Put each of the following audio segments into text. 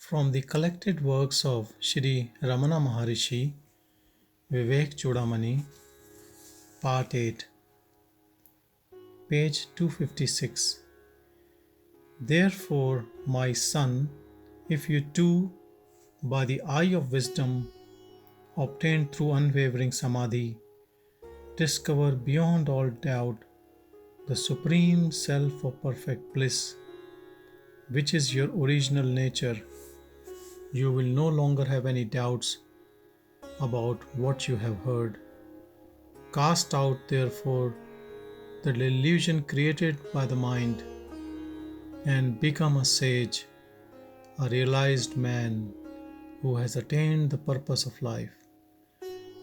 From the collected works of Sri Ramana Maharshi, Vivekachudamani, Part 8, page 256. Therefore, my son, if you too, by the eye of wisdom, obtained through unwavering samadhi, discover beyond all doubt the supreme self of perfect bliss, which is your original nature, you will no longer have any doubts about what you have heard. Cast out, therefore, the illusion created by the mind and become a sage, a realized man who has attained the purpose of life.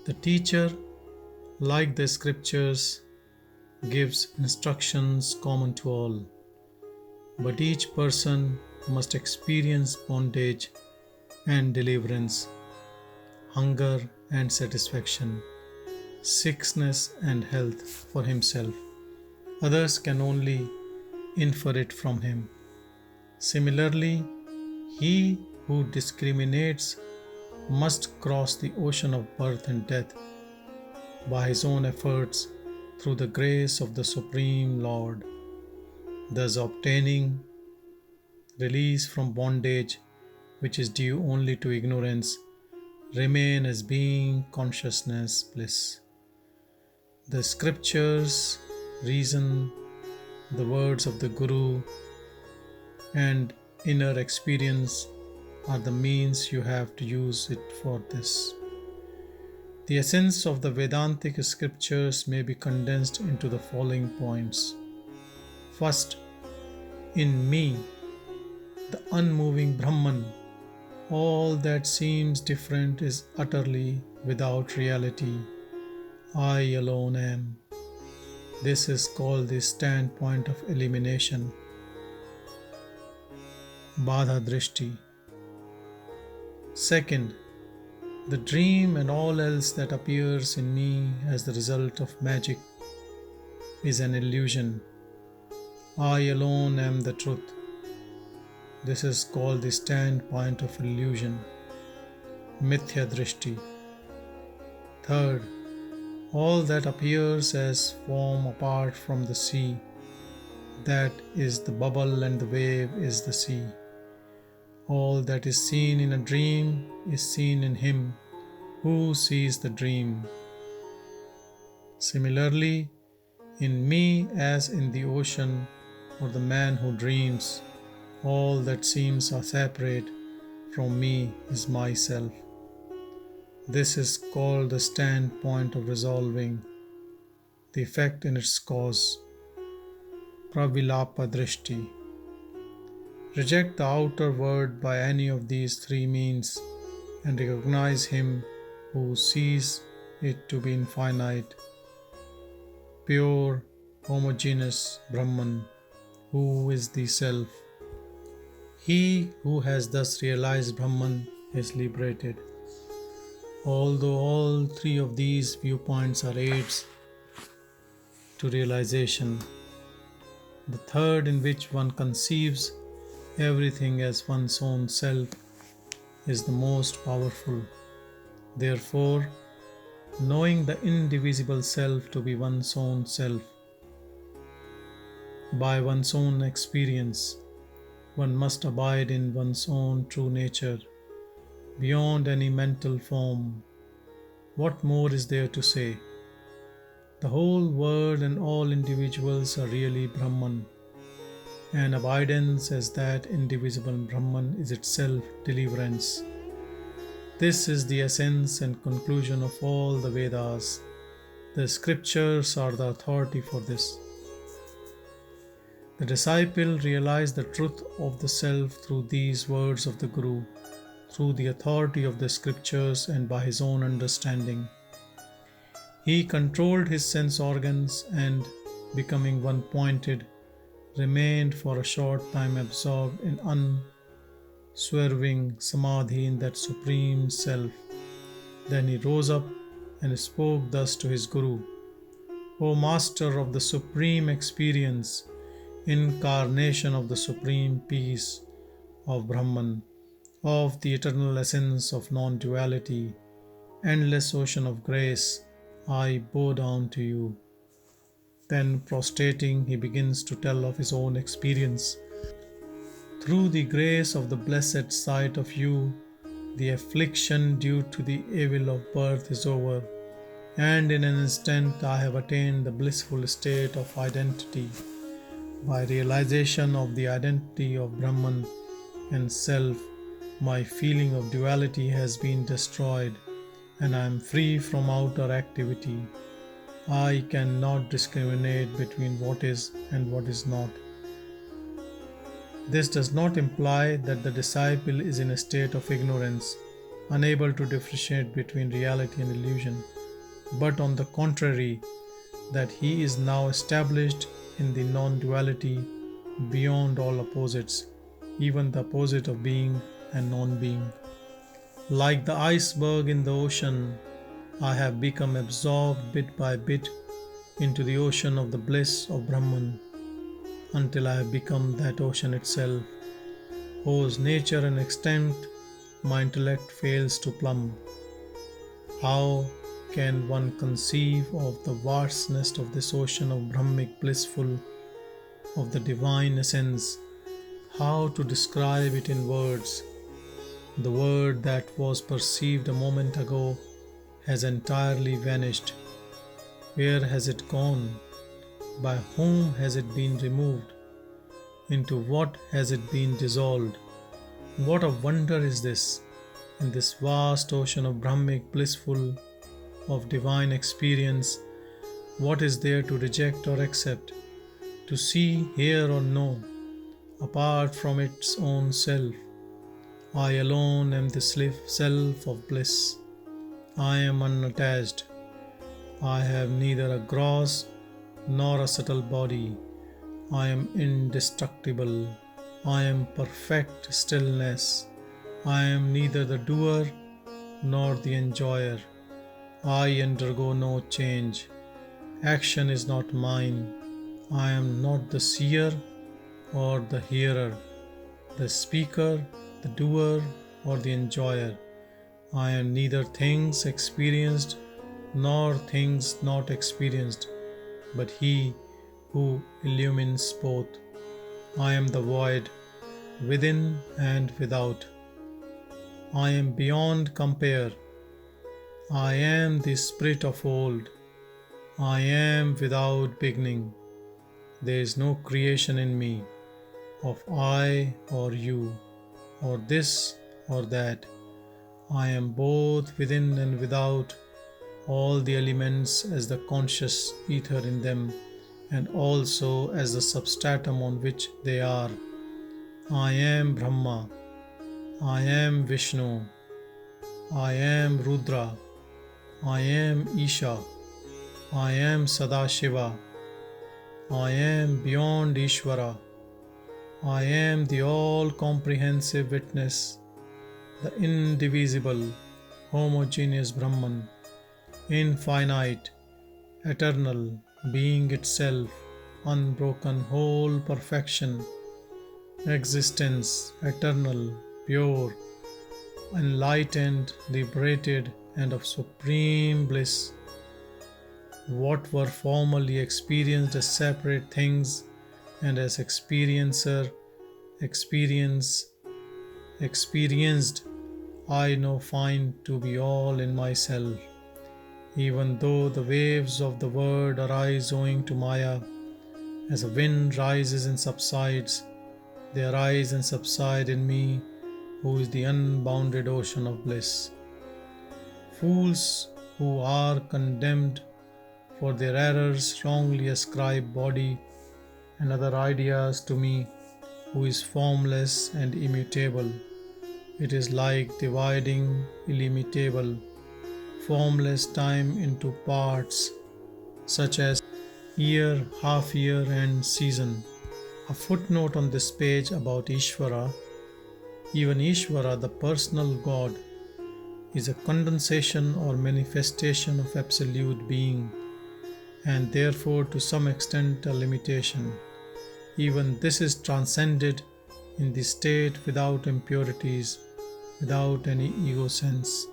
The teacher, like the scriptures, gives instructions common to all, but each person must experience bondage and deliverance, hunger and satisfaction, sickness and health for himself. Others can only infer it from him. Similarly, he who discriminates must cross the ocean of birth and death by his own efforts through the grace of the Supreme Lord, thus obtaining release from bondage which is due only to ignorance, remain as being consciousness bliss. The scriptures, reason, the words of the Guru, and inner experience are the means you have to use it for this. The essence of the Vedantic scriptures may be condensed into the following points. First, in me, the unmoving Brahman, all that seems different is utterly without reality. I alone am. This is called the standpoint of elimination. Badha Drishti. Second, the dream and all else that appears in me as the result of magic is an illusion. I alone am the truth. This is called the standpoint of illusion. Mithya Drishti. Third, all that appears as form apart from the sea, that is the bubble and the wave is the sea. All that is seen in a dream is seen in him who sees the dream. Similarly, in me as in the ocean or the man who dreams, all that seems separate from me is myself. This is called the standpoint of resolving the effect in its cause. Pravilapa Drishti. Reject the outer world by any of these three means and recognize him who sees it to be infinite, pure, homogeneous Brahman, who is the Self. He who has thus realized Brahman is liberated. Although all three of these viewpoints are aids to realization, the third, in which one conceives everything as one's own self, is the most powerful. Therefore, knowing the indivisible self to be one's own self, by one's own experience, one must abide in one's own true nature, beyond any mental form. What more is there to say? The whole world and all individuals are really Brahman, and abidance as that indivisible Brahman is itself deliverance. This is the essence and conclusion of all the Vedas. The scriptures are the authority for this. The disciple realized the truth of the self through these words of the Guru, through the authority of the scriptures and by his own understanding. He controlled his sense organs and, becoming one-pointed, remained for a short time absorbed in unswerving samadhi in that supreme self. Then he rose up and spoke thus to his Guru: O Master of the supreme experience, incarnation of the supreme peace of Brahman, of the eternal essence of non-duality, endless ocean of grace, I bow down to you. Then, prostrating, he begins to tell of his own experience. Through the grace of the blessed sight of you, the affliction due to the evil of birth is over, and in an instant I have attained the blissful state of identity. By realization of the identity of Brahman and Self, my feeling of duality has been destroyed, and I am free from outer activity. I cannot discriminate between what is and what is not. This does not imply that the disciple is in a state of ignorance, unable to differentiate between reality and illusion, but on the contrary, that he is now established in the non-duality beyond all opposites, even the opposite of being and non-being. Like the iceberg in the ocean, I have become absorbed bit by bit into the ocean of the bliss of Brahman, until I have become that ocean itself, whose nature and extent my intellect fails to plumb. How can one conceive of the vastness of this ocean of Brahmic blissful, of the divine essence? How to describe it in words? The word that was perceived a moment ago has entirely vanished. Where has it gone? By whom has it been removed? Into what has it been dissolved? What a wonder is this! In this vast ocean of Brahmic blissful, of divine experience, what is there to reject or accept, to see, hear or know, apart from its own self? I alone am the self of bliss. I am unattached. I have neither a gross nor a subtle body. I am indestructible. I am perfect stillness. I am neither the doer nor the enjoyer. I undergo no change. Action is not mine. I am not the seer or the hearer, the speaker, the doer, or the enjoyer. I am neither things experienced nor things not experienced, but He who illumines both. I am the void, within and without. I am beyond compare. I am the spirit of old. I am without beginning. There is no creation in me, of I or you, or this or that. I am both within and without, all the elements as the conscious ether in them, and also as the substratum on which they are. I am Brahma. I am Vishnu. I am Rudra. I am Isha. I am Sadashiva. I am beyond Ishvara. I am the all-comprehensive witness, the indivisible, homogeneous Brahman, infinite, eternal, being itself, unbroken, whole perfection, existence, eternal, pure, enlightened, liberated, and of supreme bliss. What were formerly experienced as separate things and as experienced, I now find to be all in myself. Even though the waves of the world arise owing to Maya, as a wind rises and subsides, they arise and subside in me, who is the unbounded ocean of bliss. Fools who are condemned for their errors wrongly ascribe body and other ideas to me, who is formless and immutable. It is like dividing illimitable, formless time into parts, such as year, half year, and season. A footnote on this page about Ishvara. Even Ishvara, the personal God, is a condensation or manifestation of absolute being, and therefore to some extent a limitation. Even this is transcended in the state without impurities, without any ego sense.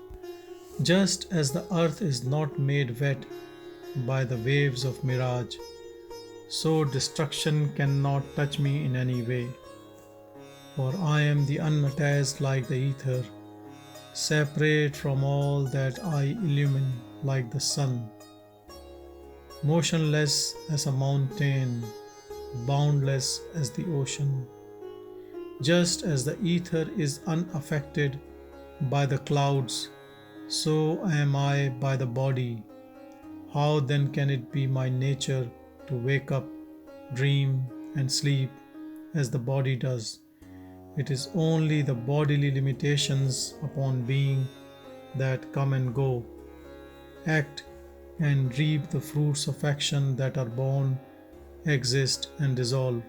Just as the earth is not made wet by the waves of mirage, so destruction cannot touch me in any way. For I am the unattached like the ether, separate from all that I illumine like the sun, motionless as a mountain, boundless as the ocean. Just as the ether is unaffected by the clouds, so am I by the body. How then can it be my nature to wake up, dream, and sleep as the body does? It is only the bodily limitations upon being that come and go, act, and reap the fruits of action that are born, exist, and dissolve.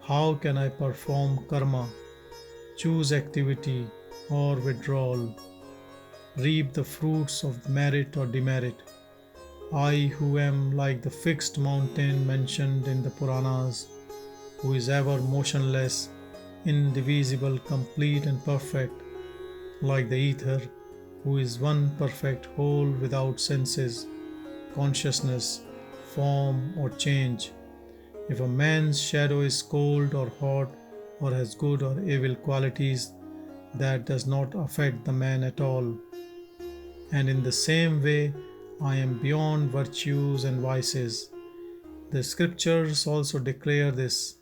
How can I perform karma, choose activity or withdrawal, reap the fruits of merit or demerit? I who am like the fixed mountain mentioned in the Puranas, who is ever motionless, indivisible, complete and perfect, like the ether, who is one perfect whole without senses, consciousness, form or change. If a man's shadow is cold or hot or has good or evil qualities, that does not affect the man at all. And in the same way, I am beyond virtues and vices. The scriptures also declare this.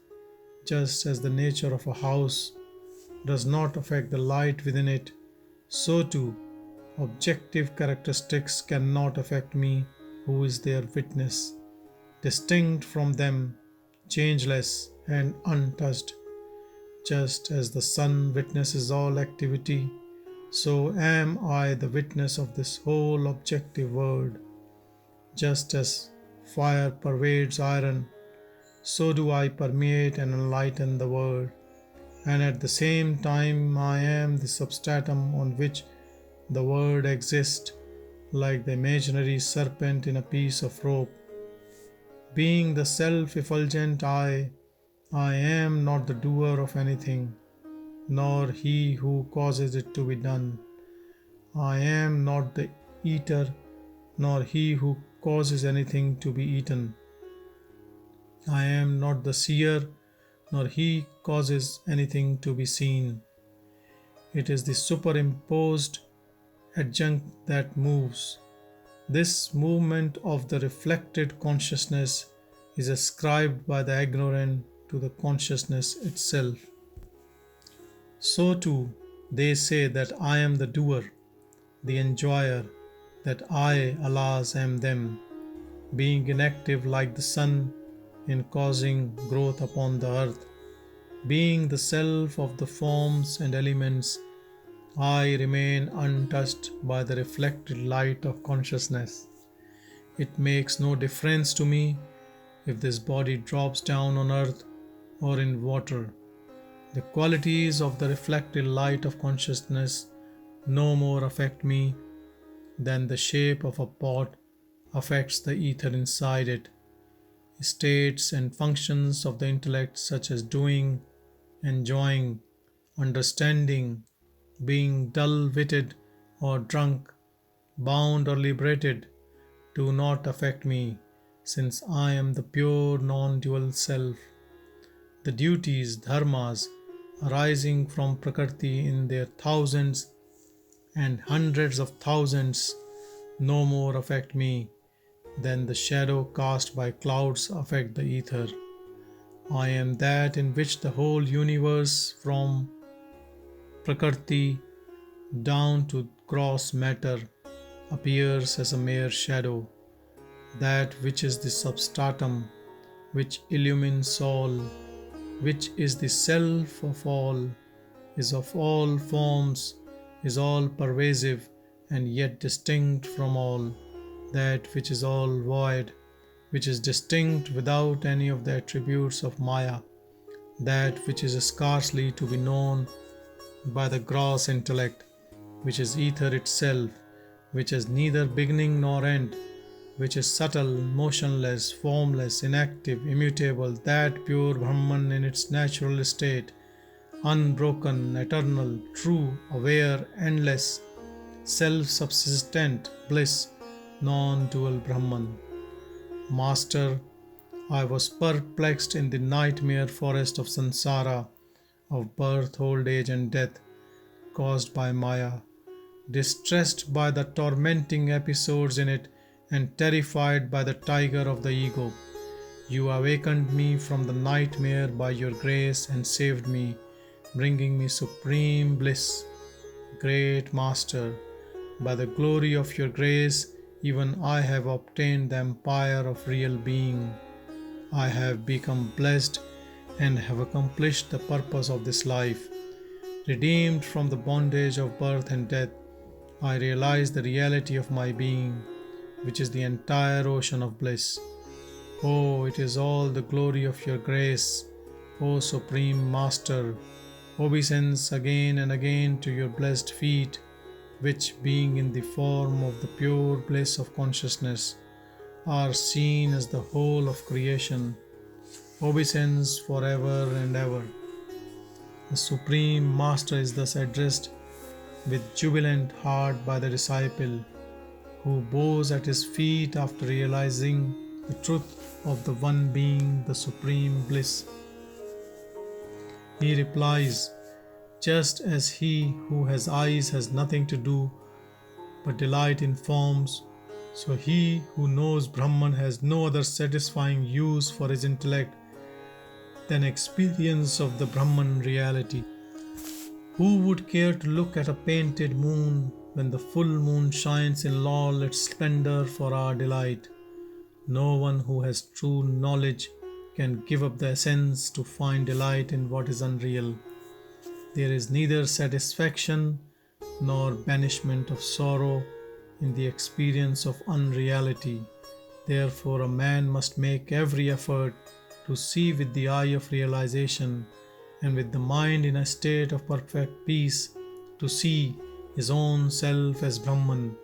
Just as the nature of a house does not affect the light within it, so too objective characteristics cannot affect me, who is their witness, distinct from them, changeless and untouched. Just as the sun witnesses all activity, so am I the witness of this whole objective world. Just as fire pervades iron, so do I permeate and enlighten the world, and at the same time I am the substratum on which the world exists, like the imaginary serpent in a piece of rope. Being the self-effulgent I am not the doer of anything, nor he who causes it to be done. I am not the eater, nor he who causes anything to be eaten. I am not the seer, nor he causes anything to be seen. It is the superimposed adjunct that moves. This movement of the reflected consciousness is ascribed by the ignorant to the consciousness itself. So too, they say that I am the doer, the enjoyer, that I, alas, am them, being inactive like the sun in causing growth upon the earth. Being the self of the forms and elements, I remain untouched by the reflected light of consciousness. It makes no difference to me if this body drops down on earth or in water. The qualities of the reflected light of consciousness no more affect me than the shape of a pot affects the ether inside it. States and functions of the intellect, such as doing, enjoying, understanding, being dull-witted or drunk, bound or liberated, do not affect me, since I am the pure non-dual self. The duties, dharmas, arising from Prakriti in their thousands and hundreds of thousands no more affect me than the shadow cast by clouds affect the ether. I am that in which the whole universe from Prakriti down to gross matter appears as a mere shadow, that which is the substratum, which illumines all, which is the self of all, is of all forms, is all pervasive and yet distinct from all, that which is all void, which is distinct without any of the attributes of Maya, that which is scarcely to be known by the gross intellect, which is ether itself, which has neither beginning nor end, which is subtle, motionless, formless, inactive, immutable, that pure Brahman in its natural state, unbroken, eternal, true, aware, endless, self-subsistent bliss, non-dual Brahman. Master, I was perplexed in the nightmare forest of samsara, of birth, old age, and death caused by Maya, distressed by the tormenting episodes in it, and terrified by the tiger of the ego. You awakened me from the nightmare by your grace and saved me, bringing me supreme bliss. Great Master, by the glory of your grace, even I have obtained the empire of real being. I have become blessed and have accomplished the purpose of this life. Redeemed from the bondage of birth and death, I realize the reality of my being, which is the entire ocean of bliss. Oh, it is all the glory of your grace, O Supreme Master. Obeisance again and again to your blessed feet, which, being in the form of the pure bliss of consciousness, are seen as the whole of creation. Obeisance forever and ever. The Supreme Master is thus addressed with jubilant heart by the disciple, who bows at his feet after realizing the truth of the one being, the supreme bliss. He replies, just as he who has eyes has nothing to do but delight in forms, so he who knows Brahman has no other satisfying use for his intellect than experience of the Brahman reality. Who would care to look at a painted moon when the full moon shines in all its splendor for our delight? No one who has true knowledge can give up the essence to find delight in what is unreal. There is neither satisfaction nor banishment of sorrow in the experience of unreality. Therefore, a man must make every effort to see with the eye of realization, and with the mind in a state of perfect peace, to see his own self as Brahman,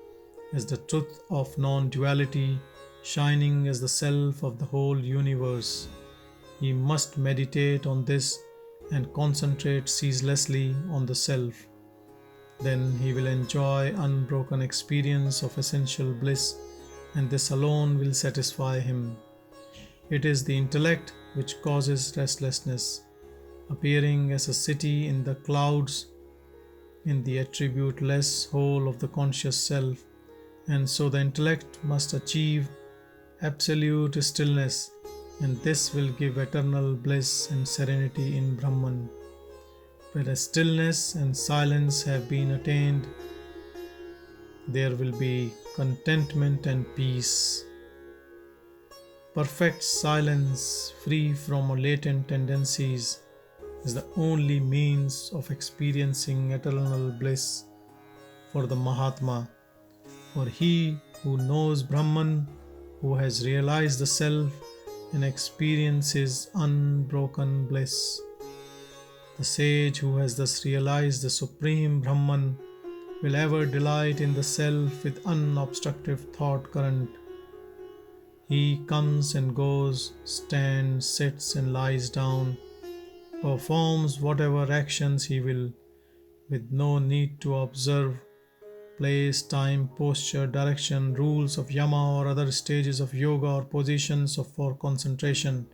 as the truth of non-duality, shining as the self of the whole universe. He must meditate on this and concentrate ceaselessly on the self. Then he will enjoy unbroken experience of essential bliss, and this alone will satisfy him. It is the intellect which causes restlessness, appearing as a city in the clouds, in the attribute-less whole of the conscious self, and so the intellect must achieve absolute stillness, and this will give eternal bliss and serenity in Brahman. Whereas stillness and silence have been attained, there will be contentment and peace. Perfect silence, free from latent tendencies, is the only means of experiencing eternal bliss for the Mahatma. For he who knows Brahman, who has realized the self, and experiences unbroken bliss. The sage who has thus realized the supreme Brahman will ever delight in the self with unobstructive thought current. He comes and goes, stands, sits and lies down, performs whatever actions he will, with no need to observe place, time, posture, direction, rules of yama or other stages of yoga or positions for concentration.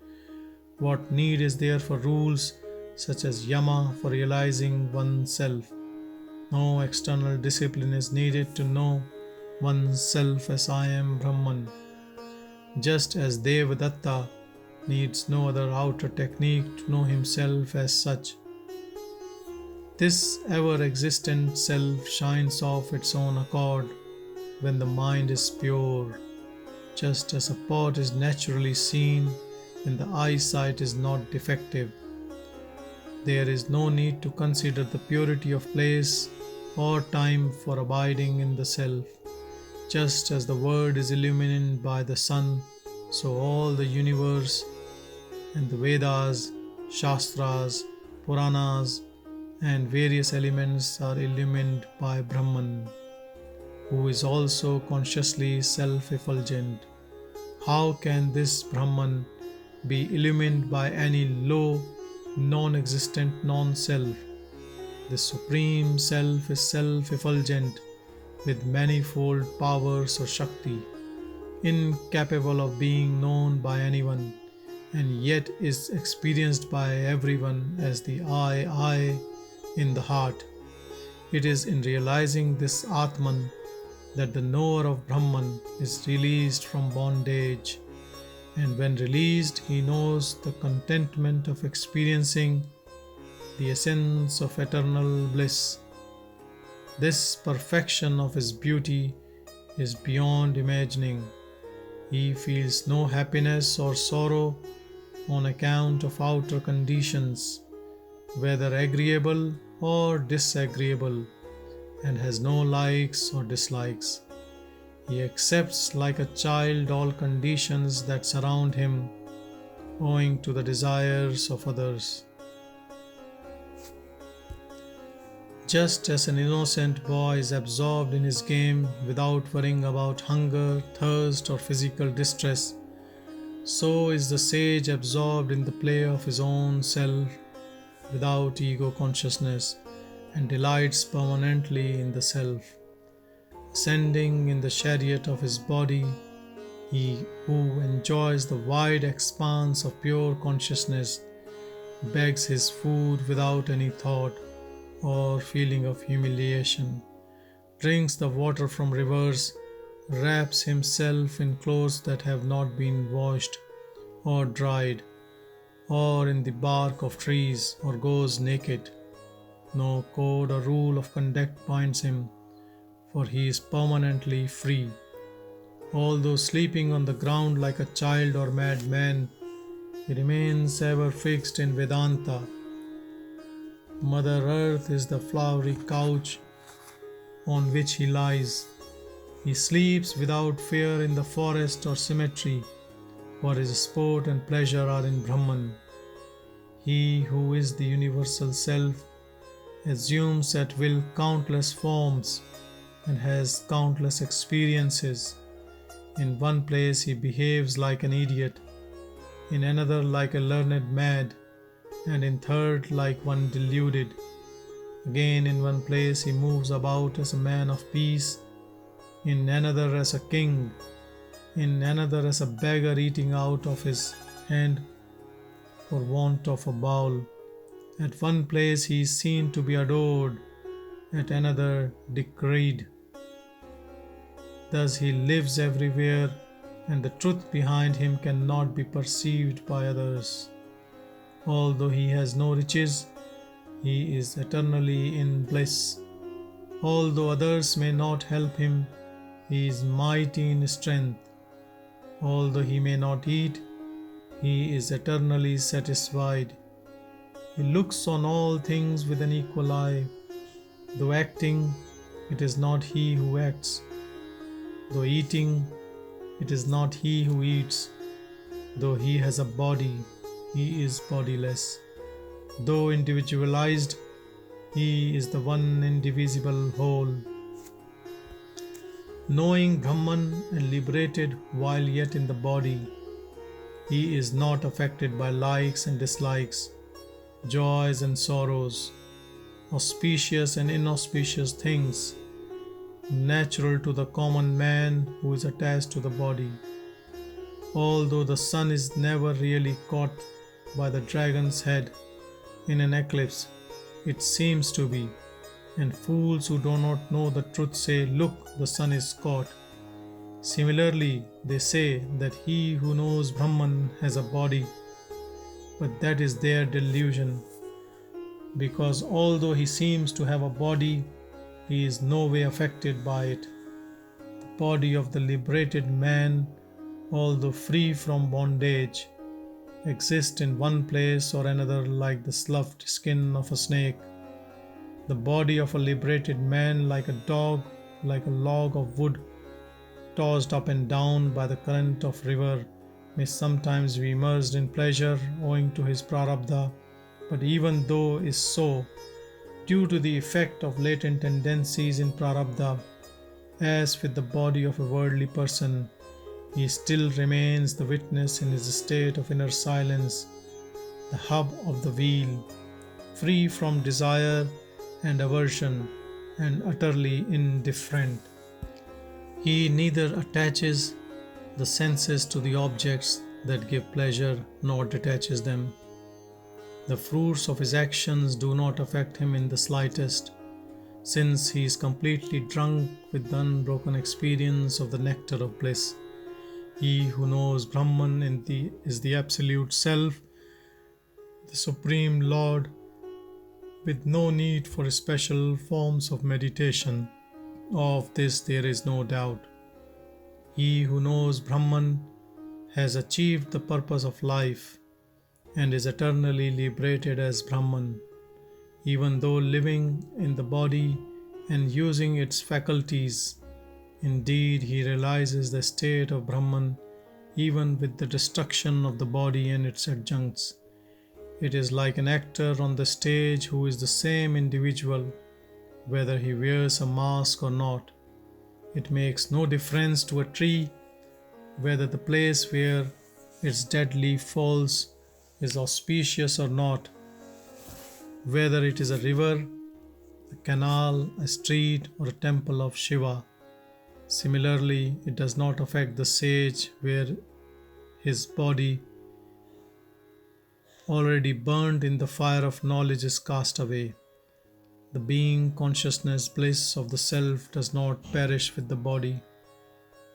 What need is there for rules such as yama for realizing oneself? No external discipline is needed to know oneself as I am Brahman. Just as Devadatta needs no other outer technique to know himself as such. This ever-existent self shines of its own accord when the mind is pure, just as a pot is naturally seen when the eyesight is not defective. There is no need to consider the purity of place or time for abiding in the self. Just as the world is illuminated by the sun, so all the universe and the Vedas, Shastras, Puranas, and various elements are illumined by Brahman, who is also consciously self-effulgent. How can this Brahman be illumined by any low non-existent non-self. The Supreme Self is self-effulgent with manifold powers or Shakti, incapable of being known by anyone, and yet is experienced by everyone as the I in the heart. It is in realizing this Atman that the knower of Brahman is released from bondage, and when released, he knows the contentment of experiencing the essence of eternal bliss. This perfection of his beauty is beyond imagining. He feels no happiness or sorrow on account of outer conditions, whether agreeable or disagreeable, and has no likes or dislikes. He accepts like a child all conditions that surround him, owing to the desires of others. Just as an innocent boy is absorbed in his game without worrying about hunger, thirst, or physical distress, so is the sage absorbed in the play of his own self without ego consciousness, and delights permanently in the self. Ascending in the chariot of his body, he who enjoys the wide expanse of pure consciousness begs his food without any thought or feeling of humiliation, drinks the water from rivers, wraps himself in clothes that have not been washed or dried, or in the bark of trees, or goes naked. No code or rule of conduct binds him, for he is permanently free. Although sleeping on the ground like a child or madman, he remains ever fixed in Vedanta. Mother Earth is the flowery couch on which he lies. He sleeps without fear in the forest or cemetery, for his sport and pleasure are in Brahman. He who is the universal self assumes at will countless forms and has countless experiences. In one place he behaves like an idiot, in another like a learned mad, and in third like one deluded. Again, in one place he moves about as a man of peace, in another as a king, in another as a beggar eating out of his hand for want of a bowl. At one place he is seen to be adored, at another decried. Thus he lives everywhere, and the truth behind him cannot be perceived by others. Although he has no riches, he is eternally in bliss. Although others may not help him, he is mighty in strength. Although he may not eat, he is eternally satisfied. He looks on all things with an equal eye. Though acting, it is not he who acts. Though eating, it is not he who eats. Though he has a body, he is bodiless. Though individualized, he is the one indivisible whole. Knowing Brahman and liberated while yet in the body, he is not affected by likes and dislikes, joys and sorrows, auspicious and inauspicious things, natural to the common man who is attached to the body. Although the sun is never really caught by the dragon's head in an eclipse, it seems to be, and fools who do not know the truth say, "Look, the sun is caught." Similarly, they say that he who knows Brahman has a body, but that is their delusion, because although he seems to have a body, he is no way affected by it. The body of the liberated man, although free from bondage, exists in one place or another like the sloughed skin of a snake. The body of a liberated man, like a dog, like a log of wood, tossed up and down by the current of river, may sometimes be immersed in pleasure owing to his prarabdha, but even though is so, due to the effect of latent tendencies in prarabdha, as with the body of a worldly person, he still remains the witness in his state of inner silence, the hub of the wheel, free from desire and aversion, and utterly indifferent. He neither attaches the senses to the objects that give pleasure nor detaches them. The fruits of his actions do not affect him in the slightest, since he is completely drunk with the unbroken experience of the nectar of bliss. He who knows Brahman is the Absolute Self, the Supreme Lord, with no need for special forms of meditation. Of this there is no doubt. He who knows Brahman has achieved the purpose of life and is eternally liberated as Brahman, even though living in the body and using its faculties. Indeed, he realizes the state of Brahman even with the destruction of the body and its adjuncts. It is like an actor on the stage who is the same individual, whether he wears a mask or not. It makes no difference to a tree whether the place where its dead leaf falls is auspicious or not, whether it is a river, a canal, a street, or a temple of Shiva. Similarly, it does not affect the sage where his body, already burned in the fire of knowledge, is cast away. The being, consciousness, bliss of the self does not perish with the body,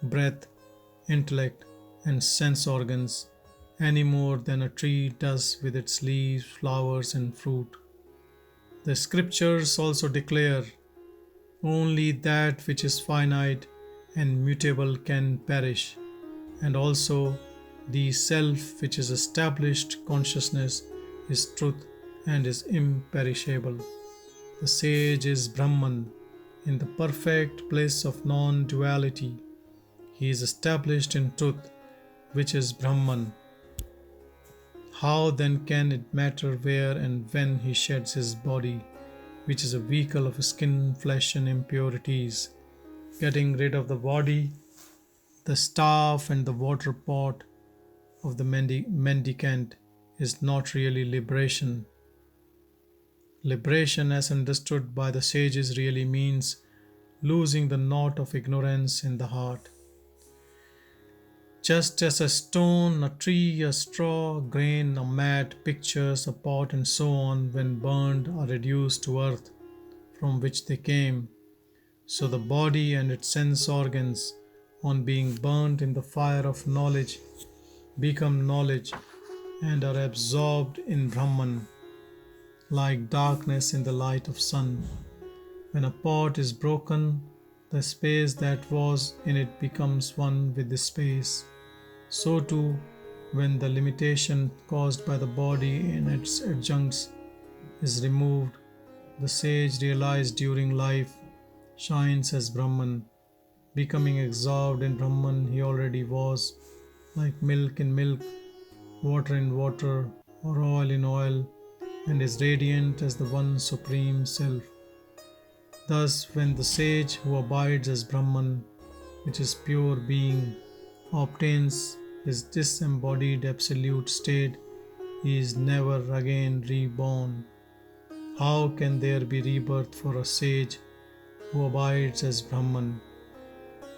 breath, intellect, and sense organs any more than a tree does with its leaves, flowers, and fruit. The scriptures also declare only that which is finite and mutable can perish, and also the self which is established consciousness is truth and is imperishable. The sage is Brahman in the perfect bliss of non-duality. He is established in truth, which is Brahman. How then can it matter where and when he sheds his body, which is a vehicle of skin, flesh, and impurities? Getting rid of the body, the staff, and the water pot of the mendicant is not really liberation. Liberation, as understood by the sages, really means losing the knot of ignorance in the heart. Just as a stone, a tree, a straw, a grain, a mat, pictures, a pot, and so on, when burned, are reduced to earth from which they came, so the body and its sense organs, on being burnt in the fire of knowledge, become knowledge and are absorbed in Brahman, like darkness in the light of sun. When a pot is broken, the space that was in it becomes one with the space. So too, when the limitation caused by the body and its adjuncts is removed, the sage realized during life shines as Brahman. Becoming absorbed in Brahman, he already was, like milk in milk, water in water, or oil in oil, and is radiant as the one supreme self. Thus, when the sage who abides as Brahman, which is pure being, obtains his disembodied absolute state, he is never again reborn. How can there be rebirth for a sage who abides as Brahman?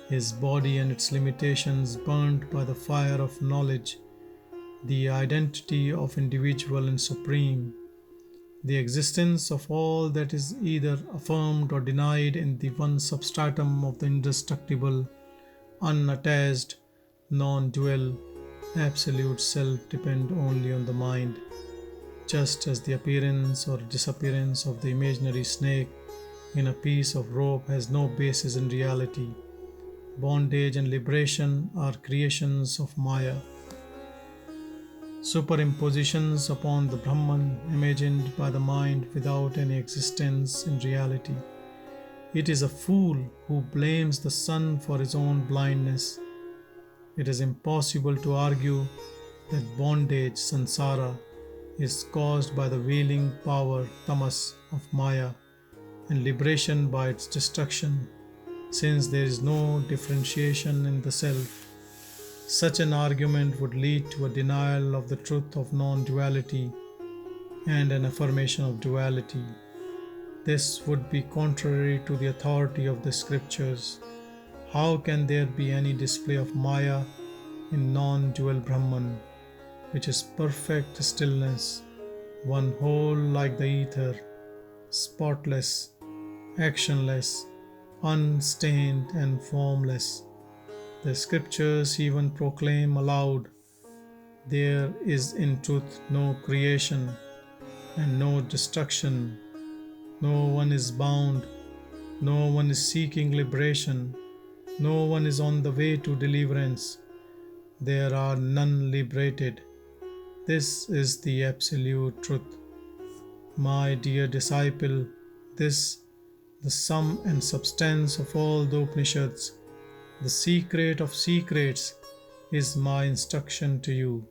His body and its limitations burnt by the fire of knowledge, the identity of individual and supreme, the existence of all that is either affirmed or denied in the one substratum of the indestructible, unattached, non-dual, absolute self depend only on the mind, just as the appearance or disappearance of the imaginary snake in a piece of rope has no basis in reality. Bondage and liberation are creations of Maya, superimpositions upon the Brahman imagined by the mind without any existence in reality. It is a fool who blames the sun for his own blindness. It is impossible to argue that bondage, samsara, is caused by the wheeling power, tamas, of Maya, and liberation by its destruction, since there is no differentiation in the self. Such an argument would lead to a denial of the truth of non-duality and an affirmation of duality. This would be contrary to the authority of the scriptures. How can there be any display of Maya in non-dual Brahman, which is perfect stillness, one whole like the ether, spotless, actionless, unstained and formless? The scriptures even proclaim aloud, there is in truth no creation and no destruction. No one is bound, no one is seeking liberation, no one is on the way to deliverance. There are none liberated. This is the absolute truth. My dear disciple, this, the sum and substance of all the Upanishads, the secret of secrets, is my instruction to you.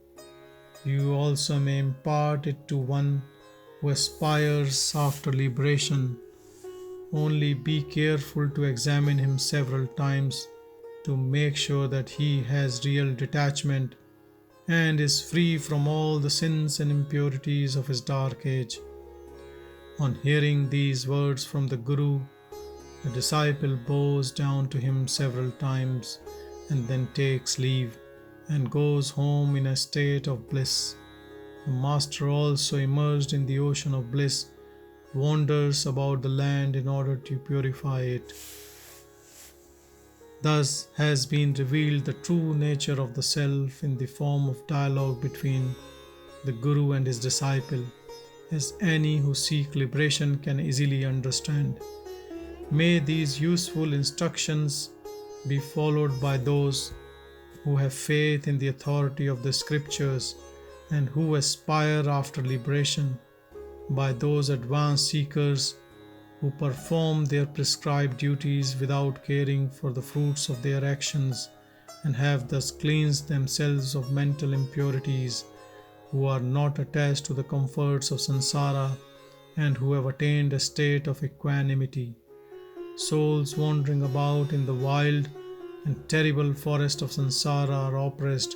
You also may impart it to one who aspires after liberation. Only be careful to examine him several times to make sure that he has real detachment and is free from all the sins and impurities of his dark age. On hearing these words from the Guru, the disciple bows down to him several times and then takes leave and goes home in a state of bliss. The master, also immersed in the ocean of bliss, wanders about the land in order to purify it. Thus has been revealed the true nature of the self in the form of dialogue between the Guru and his disciple, as any who seek liberation can easily understand. May these useful instructions be followed by those who have faith in the authority of the scriptures and who aspire after liberation, by those advanced seekers who perform their prescribed duties without caring for the fruits of their actions and have thus cleansed themselves of mental impurities, who are not attached to the comforts of samsara and who have attained a state of equanimity. Souls wandering about in the wild and terrible forest of samsara are oppressed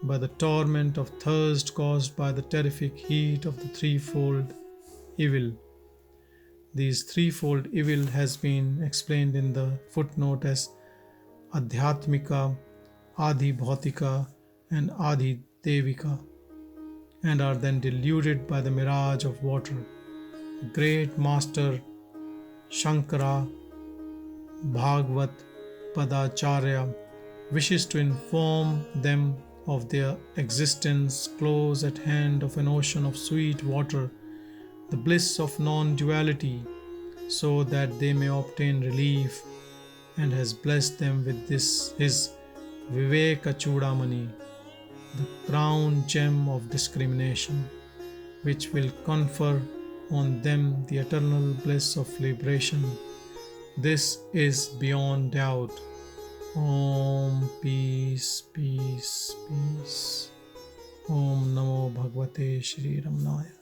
by the torment of thirst caused by the terrific heat of the threefold evil. These threefold evil has been explained in the footnote as Adhyatmika, Adi Bhautika and Adi Devika, and are then deluded by the mirage of water. The great master Shankara Bhagavat Padacharya wishes to inform them of their existence close at hand of an ocean of sweet water, the bliss of non-duality, so that they may obtain relief, and has blessed them with this his Vivekachudamani, the crown gem of discrimination, which will confer on them the eternal bliss of liberation. This is beyond doubt. Om Peace, Peace, Peace. Om Namo Bhagavate Sri Ramanaya.